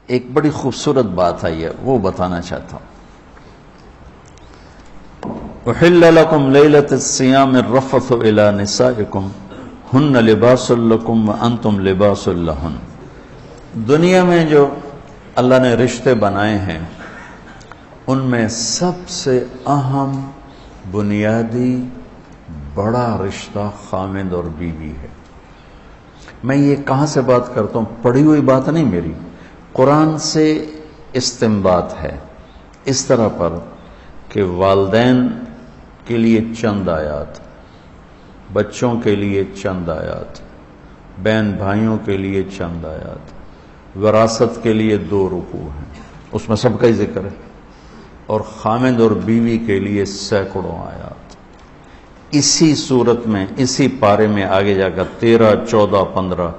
ایک بڑی خوبصورت بات آئی ہے، وہ بتانا چاہتا ہوں۔ احل لکم لیلۃ الصیام الرفث الی نسائکم ہن لباس لکم وانتم لباس لہن۔ دنیا میں جو اللہ نے رشتے بنائے ہیں ان میں سب سے اہم بنیادی بڑا رشتہ خامند اور بیوی ہے۔ میں یہ کہاں سے بات کرتا ہوں؟ پڑھی ہوئی بات نہیں میری، قرآن سے استنباط ہے، اس طرح پر کہ والدین کے لیے چند آیات، بچوں کے لیے چند آیات، بہن بھائیوں کے لیے چند آیات، وراثت کے لیے 2 رکوع ہیں، اس میں سب کا ہی ذکر ہے، اور خامند اور بیوی کے لیے سینکڑوں آیات۔ اسی صورت میں، اسی پارے میں آگے جا کر 13، 14، 15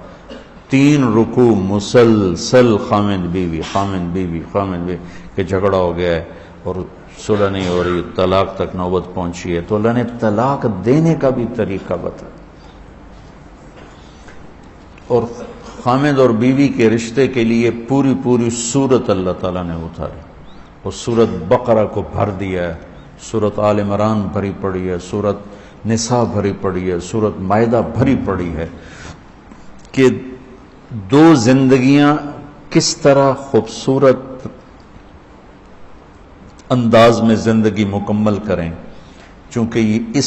3 رکوع مسلسل خامند بیوی خامند بیوی خامند بیوی کہ جھگڑا ہو گیا ہے اور صلح نہیں ہو رہی، طلاق تک نوبت پہنچی ہے، تو اللہ نے طلاق دینے کا بھی طریقہ بتایا، اور خامند اور بیوی کے رشتے کے لیے پوری سورت اللہ تعالیٰ نے اتاری، اور سورت بقرہ کو بھر دیا ہے، سورت آل عمران بھری پڑی ہے، سورت نساء بھری پڑی ہے، سورت مائدہ بھری پڑی ہے، کہ 2 زندگیاں کس طرح خوبصورت انداز میں زندگی مکمل کریں، چونکہ یہ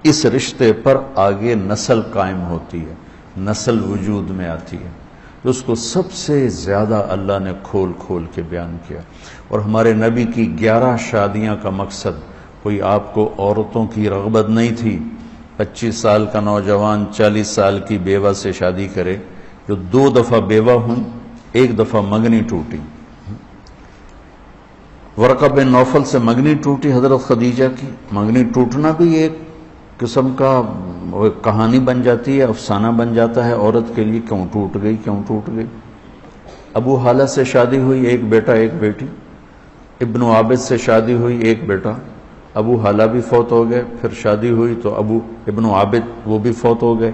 اس رشتے پر آگے نسل قائم ہوتی ہے، نسل وجود میں آتی ہے، اس کو سب سے زیادہ اللہ نے کھول کے بیان کیا۔ اور ہمارے نبی کی 11 شادیاں کا مقصد کوئی آپ کو عورتوں کی رغبت نہیں تھی 25 سال کا نوجوان 40 سال کی بیوہ سے شادی کرے، جو 2 دفعہ بیوہ ہوئی، 1 دفعہ منگنی ٹوٹی، ورقہ بن نوفل سے منگنی ٹوٹی حضرت خدیجہ کی۔ منگنی ٹوٹنا بھی ایک قسم کا کہانی بن جاتی ہے، افسانہ بن جاتا ہے عورت کے لیے، کیوں ٹوٹ گئی۔ ابو حالہ سے شادی ہوئی، 1 بیٹا 1 بیٹی۔ ابن عابد سے شادی ہوئی، 1 بیٹا، ابو حالہ بھی فوت ہو گئے، پھر شادی ہوئی تو ابن عابد وہ بھی فوت ہو گئے،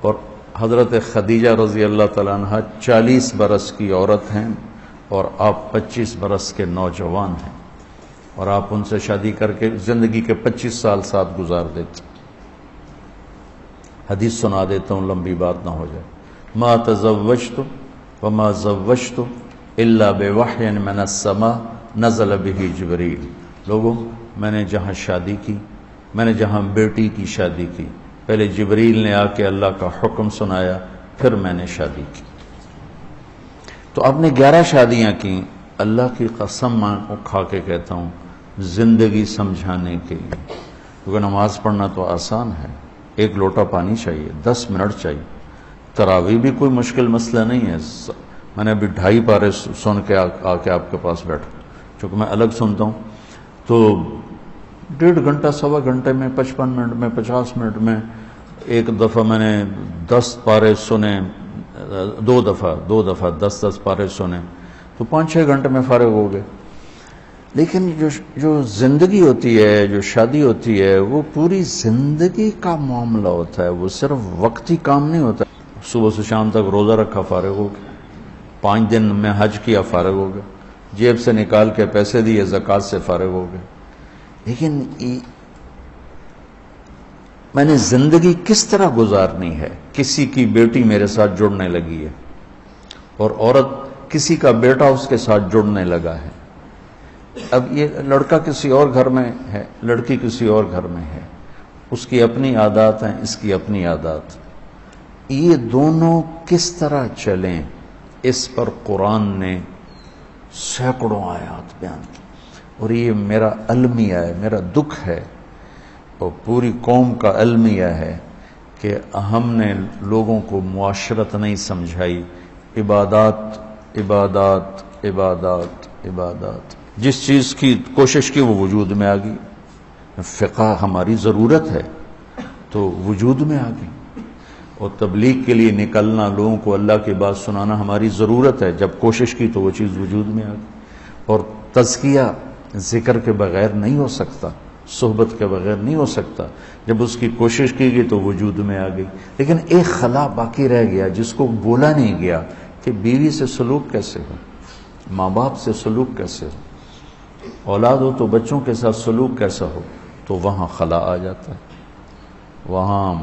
اور حضرت خدیجہ رضی اللہ تعالیٰ عنہ 40 برس کی عورت ہیں اور آپ 25 برس کے نوجوان ہیں، اور آپ ان سے شادی کر کے زندگی کے 25 سال ساتھ گزار دیتے۔ حدیث سنا دیتا ہوں، لمبی بات نہ ہو جائے۔ ما تزوجت وما زوجت الا بوحی من السماء نزل به جبریل۔ لوگوں، میں نے جہاں شادی کی، میں نے جہاں بیٹی کی شادی کی، پہلے جبریل نے آ کے اللہ کا حکم سنایا، پھر میں نے شادی کی۔ تو آپ نے 11 شادیاں کی، اللہ کی قسم میں کھا کے کہتا ہوں، زندگی سمجھانے کے لیے، کیونکہ نماز پڑھنا تو آسان ہے، 1 لوٹا پانی چاہیے، 10 منٹ چاہیے، تراویح بھی کوئی مشکل مسئلہ نہیں ہے۔ میں نے ابھی 2.5 پارے سن کے آ کے آپ کے پاس بیٹھا، چونکہ میں الگ سنتا ہوں، تو 1.5 گھنٹہ 1.25 گھنٹے میں، 55 منٹ میں، 50 منٹ میں، 1 دفعہ میں نے 10 پارے سنے، 2 دفعہ 10 پارے سنے، تو 5-6 گھنٹے میں فارغ ہو گئے۔ لیکن جو زندگی ہوتی ہے، جو شادی ہوتی ہے، وہ پوری زندگی کا معاملہ ہوتا ہے، وہ صرف وقتی کام نہیں ہوتا۔ صبح سے شام تک روزہ رکھا، فارغ ہو گئے، 5 دن میں حج کیا، فارغ ہو گئے، جیب سے نکال کے پیسے دیے، زکوٰۃ سے فارغ ہو گئے۔ لیکن میں نے زندگی کس طرح گزارنی ہے؟ کسی کی بیٹی میرے ساتھ جڑنے لگی ہے، اور عورت کسی کا بیٹا اس کے ساتھ جڑنے لگا ہے۔ اب یہ لڑکا کسی اور گھر میں ہے، لڑکی کسی اور گھر میں ہے، اس کی اپنی عادات ہیں، اس کی اپنی عادات، یہ دونوں کس طرح چلیں، اس پر قرآن نے سینکڑوں آیات بیان کی، اور یہ میرا المیہ ہے، میرا دکھ ہے، اور پوری قوم کا المیہ ہے کہ ہم نے لوگوں کو معاشرت نہیں سمجھائی، عبادات عبادات عبادات عبادات، جس چیز کی کوشش کی وہ وجود میں آ گئی۔ فقہ ہماری ضرورت ہے تو وجود میں آ گئی، اور تبلیغ کے لیے نکلنا، لوگوں کو اللہ کی بات سنانا ہماری ضرورت ہے، جب کوشش کی تو وہ چیز وجود میں آ گئی۔ اور تزکیہ ذکر کے بغیر نہیں ہو سکتا، صحبت کے بغیر نہیں ہو سکتا، جب اس کی کوشش کی گئی تو وجود میں آ گئی۔ لیکن ایک خلا باقی رہ گیا جس کو بولا نہیں گیا کہ بیوی سے سلوک کیسے ہو، ماں باپ سے سلوک کیسے ہو، اولاد ہو تو بچوں کے ساتھ سلوک کیسا ہو، تو وہاں خلا آ جاتا ہے. وہاں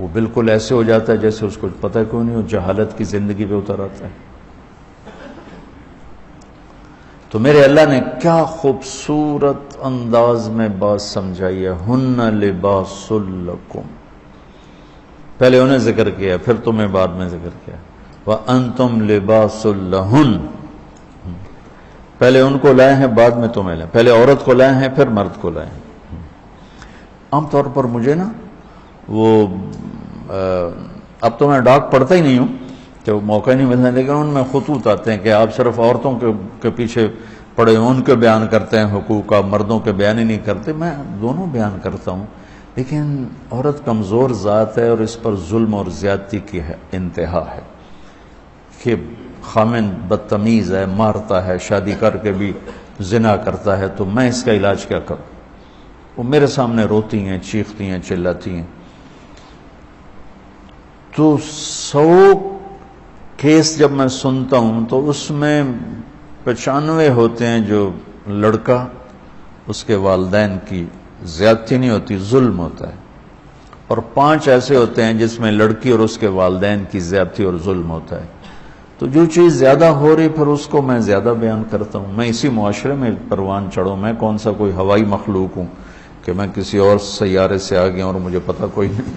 وہ بالکل ایسے ہو جاتا ہے جیسے اس کو پتہ کیوں نہیں، وہ جہالت کی زندگی پہ اتر آتا ہے. تو میرے اللہ نے کیا خوبصورت انداز میں بات سمجھائی ہے. ہن لباس لکم، پہلے انہیں ذکر کیا پھر تمہیں بعد میں ذکر کیا. وانتم لباس لہن، پہلے ان کو لائے ہیں بعد میں تمہیں لائے، پہلے عورت کو لائے ہیں پھر مرد کو لائے ہیں. عام طور پر مجھے نا وہ اب تو میں ڈاک پڑھتا ہی نہیں ہوں کہ وہ موقع نہیں ملتا، لیکن ان میں خطوط آتے ہیں کہ آپ صرف عورتوں کے پیچھے پڑے، ان کے بیان کرتے ہیں حقوق، آپ مردوں کے بیان ہی نہیں کرتے. میں دونوں بیان کرتا ہوں، لیکن عورت کمزور ذات ہے اور اس پر ظلم اور زیادتی کی انتہا ہے کہ خامن بدتمیز ہے، مارتا ہے، شادی کر کے بھی زنا کرتا ہے. تو میں اس کا علاج کیا کروں؟ وہ میرے سامنے روتی ہیں، چیختی ہیں، چلاتی ہیں. تو 100 کیس جب میں سنتا ہوں تو اس میں 95 ہوتے ہیں جو لڑکا اس کے والدین کی زیادتی نہیں ہوتی، ظلم ہوتا ہے، اور 5 ایسے ہوتے ہیں جس میں لڑکی اور اس کے والدین کی زیادتی اور ظلم ہوتا ہے. تو جو چیز زیادہ ہو رہی پھر اس کو میں زیادہ بیان کرتا ہوں. میں اسی معاشرے میں پروان چڑھوں، میں کون سا کوئی ہوائی مخلوق ہوں کہ میں کسی اور سیارے سے آ گیا اور مجھے پتہ کوئی نہیں.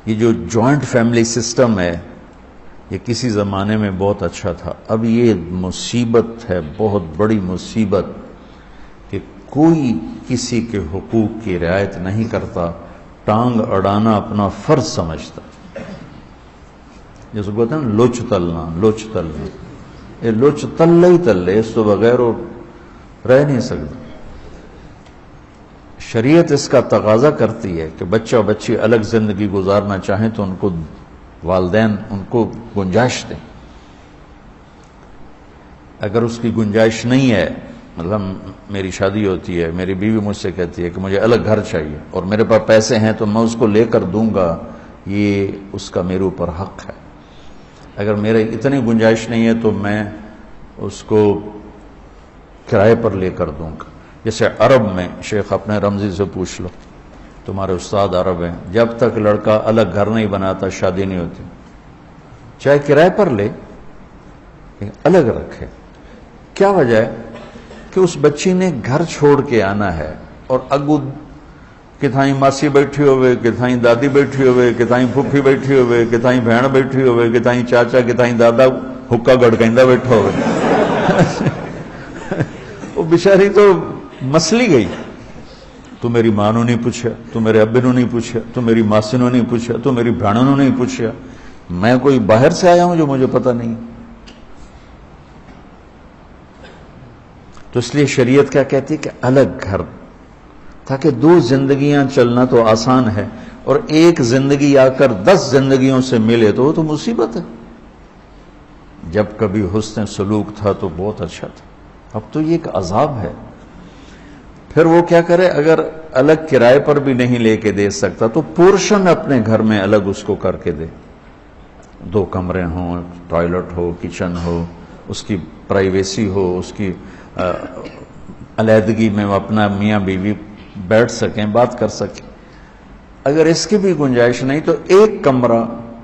یہ جو جوائنٹ فیملی سسٹم ہے یہ کسی زمانے میں بہت اچھا تھا. اب یہ مصیبت ہے، بہت بڑی مصیبت، کہ کوئی کسی کے حقوق کی رعایت نہیں کرتا، ٹانگ اڑانا اپنا فرض سمجھتا. جس کو کہتے ہیں نا لوچ تلنا، لوچ تلنا، یہ لوچ تلے ہی تلے، اس تو بغیر وہ رہ نہیں سکتا. شریعت اس کا تقاضا کرتی ہے کہ بچہ اور بچی الگ زندگی گزارنا چاہیں تو ان کو والدین ان کو گنجائش دیں. اگر اس کی گنجائش نہیں ہے، مطلب میری شادی ہوتی ہے، میری بیوی مجھ سے کہتی ہے کہ مجھے الگ گھر چاہیے اور میرے پاس پیسے ہیں تو میں اس کو لے کر دوں گا، یہ اس کا میرے اوپر حق ہے. اگر میرے اتنی گنجائش نہیں ہے تو میں اس کو کرائے پر لے کر دوں گا. جیسے عرب میں، شیخ اپنے رمزی سے پوچھ لو، تمہارے استاد عرب ہیں، جب تک لڑکا الگ گھر نہیں بناتا شادی نہیں ہوتی، چاہے کرائے پر لے الگ رکھے. کیا وجہ ہے؟ کہ اس بچی نے گھر چھوڑ کے آنا ہے، اور اگو کتھائیں ماسی بیٹھی ہوئے، کتھائیں دادی بیٹھی ہوئے، کتھائیں پھپھی بیٹھی ہوئے، کتھائیں بہن بیٹھی ہوئے، کتھائیں چاچا، کتھائیں دادا حکا گڑکیندا بیٹھا ہوئے. وہ بیچاری تو مسلی گئی. تو میری ماں نے نہیں پوچھا، تو میرے ابے نے نہیں پوچھا، تو میری ماسی نے نہیں پوچھا، تو میری بہنوں نے نہیں پوچھا. میں کوئی باہر سے آیا ہوں جو مجھے پتہ نہیں. تو اس لیے شریعت کیا کہتی ہے کہ الگ گھر، تاکہ 2 زندگیاں چلنا تو آسان ہے، اور ایک زندگی آ کر 10 زندگیوں سے ملے تو وہ تو مصیبت ہے. جب کبھی حسن سلوک تھا تو بہت اچھا تھا، اب تو یہ ایک عذاب ہے. پھر وہ کیا کرے؟ اگر الگ کرائے پر بھی نہیں لے کے دے سکتا تو پورشن اپنے گھر میں الگ اس کو کر کے دے. 2 کمرے ہوں، ٹوائلٹ ہو، کچن ہو، اس کی پرائیویسی ہو، اس کی علیحدگی میں اپنا میاں بیوی بیٹھ سکیں، بات کر سکیں. اگر اس کی بھی گنجائش نہیں تو 1 کمرہ،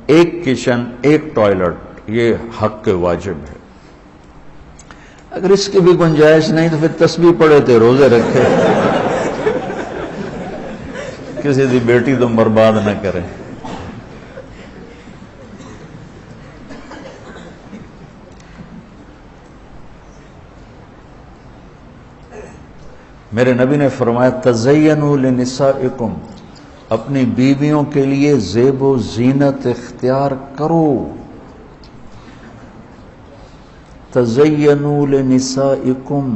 1 کچن، 1 ٹوائلٹ، یہ حق کے واجب ہے. اگر اس کی بھی گنجائش نہیں تو پھر تسبیح پڑھے تھے، روزے رکھے. کسی دی بیٹی تم برباد نہ کرے. میرے نبی نے فرمایا تزینوا لنسائکم، اپنی بیویوں کے لیے زیب و زینت اختیار کرو. تزینوا لنسائکم،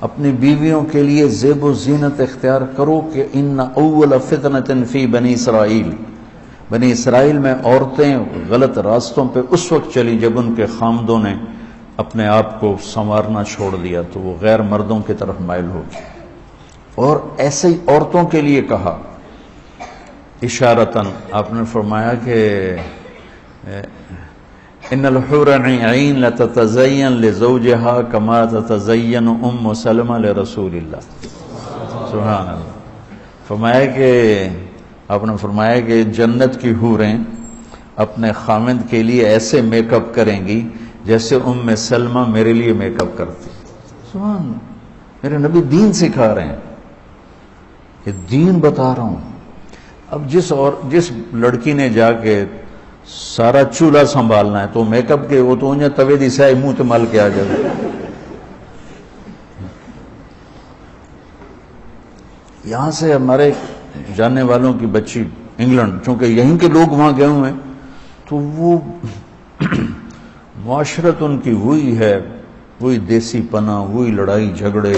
اپنی بیویوں کے لیے زیب و زینت اختیار کرو. کہ ان اول فتنۃ فی بنی اسرائیل، بنی اسرائیل میں عورتیں غلط راستوں پہ اس وقت چلی جب ان کے خامدوں نے اپنے آپ کو سنوارنا چھوڑ دیا تو وہ غیر مردوں کی طرف مائل ہو گئی. اور ایسے ہی عورتوں کے لیے کہا اشارتاً، آپ نے فرمایا کہ ان الحور عین لتتزین لزوجها کما تتزین ام سلمہ لرسول اللہ. سبحان اللہ. فرمایا کہ آپ نے فرمایا کہ جنت کی حوریں اپنے خامند کے لیے ایسے میک اپ کریں گی جیسے ام سلمہ میرے لیے میک اپ کرتی. سبحان اللہ. میرے نبی دین سکھا رہے ہیں، یہ دین بتا رہا ہوں. اب جس لڑکی نے جا کے سارا چولہا سنبھالنا ہے تو میک اپ کے وہ تو انہیں توے دی سائے منہ تے مل کے آ جائے. یہاں سے ہمارے جاننے والوں کی بچی انگلینڈ، چونکہ یہیں کے لوگ وہاں گئے ہوئے ہیں، تو وہ معاشرت ان کی وہی ہے، وہی دیسی پنا، وہی لڑائی جھگڑے.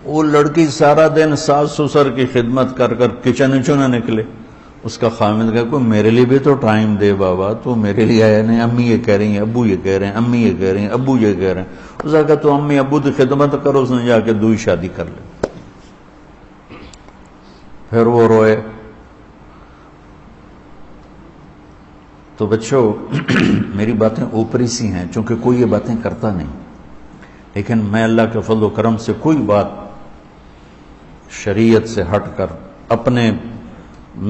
وہ لڑکی سارا دن ساس سسر کی خدمت کر کر کچن نہ نکلے. اس کا خامد کہا کوئی میرے لیے بھی تو ٹائم دے بابا، تو میرے لیے آیا نہیں، امی یہ کہہ رہی ہیں، ابو یہ کہہ رہے ہیں، امی یہ کہہ رہے ہیں، ابو یہ کہہ رہے ہیں. اس نے کہا تو امی ابو کی خدمت کرو، اس نے جا کے دوئی شادی کر لی. پھر وہ روئے. تو بچوں میری باتیں اوپری سی ہیں چونکہ کوئی یہ باتیں کرتا نہیں، لیکن میں اللہ کے فضل و کرم سے کوئی بات شریعت سے ہٹ کر اپنے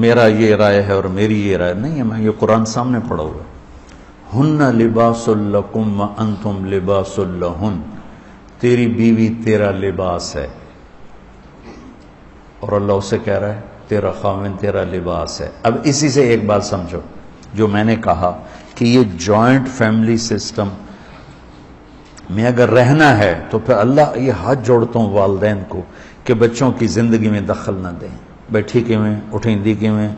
میرا یہ رائے ہے اور میری یہ رائے نہیں ہے. میں یہ قرآن سامنے پڑھا ہوا ہے. ہن لباس لکم وانتم لباس لہن. تیری بیوی تیرا لباس ہے، اور اللہ اسے کہہ رہا ہے تیرا خاوند تیرا لباس ہے. اب اسی سے ایک بات سمجھو جو میں نے کہا کہ یہ جوائنٹ فیملی سسٹم میں اگر رہنا ہے تو پھر اللہ یہ ہاتھ جوڑتا ہوں والدین کو کہ بچوں کی زندگی میں دخل نہ دیں. بیٹھی کے میں اٹھیں کے میں.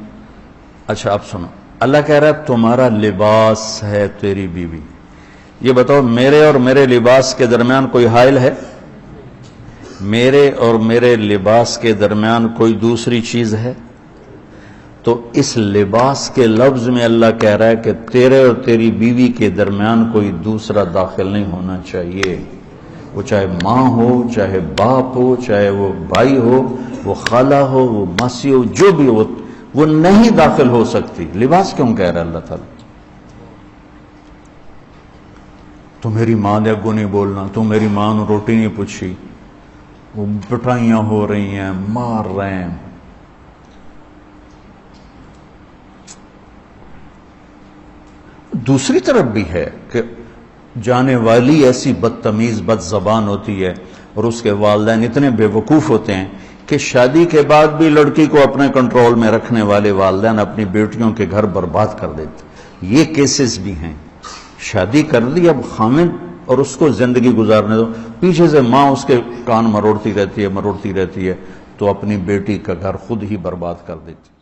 اچھا آپ سنو، اللہ کہہ رہا ہے تمہارا لباس ہے تیری بیوی. یہ بتاؤ میرے اور میرے لباس کے درمیان کوئی حائل ہے؟ میرے اور میرے لباس کے درمیان کوئی دوسری چیز ہے؟ تو اس لباس کے لفظ میں اللہ کہہ رہا ہے کہ تیرے اور تیری بیوی کے درمیان کوئی دوسرا داخل نہیں ہونا چاہیے. وہ چاہے ماں ہو، چاہے باپ ہو، چاہے وہ بھائی ہو، وہ خالہ ہو، وہ ماسی ہو، جو بھی ہو، وہ نہیں داخل ہو سکتی. لباس کیوں کہہ رہا ہے اللہ تعالیٰ؟ تو میری ماں نے اگوں نہیں بولنا، تو میری ماں نے روٹی نہیں پوچھی، وہ پٹائیاں ہو رہی ہیں، مار رہے ہیں. دوسری طرف بھی ہے کہ جانے والی ایسی بدتمیز بد زبان ہوتی ہے اور اس کے والدین اتنے بے وقوف ہوتے ہیں کہ شادی کے بعد بھی لڑکی کو اپنے کنٹرول میں رکھنے والے والدین اپنی بیٹیوں کے گھر برباد کر دیتے. یہ کیسز بھی ہیں. شادی کر دی، اب خامد اور اس کو زندگی گزارنے دو، پیچھے سے ماں اس کے کان مروڑتی رہتی ہے تو اپنی بیٹی کا گھر خود ہی برباد کر دیتی.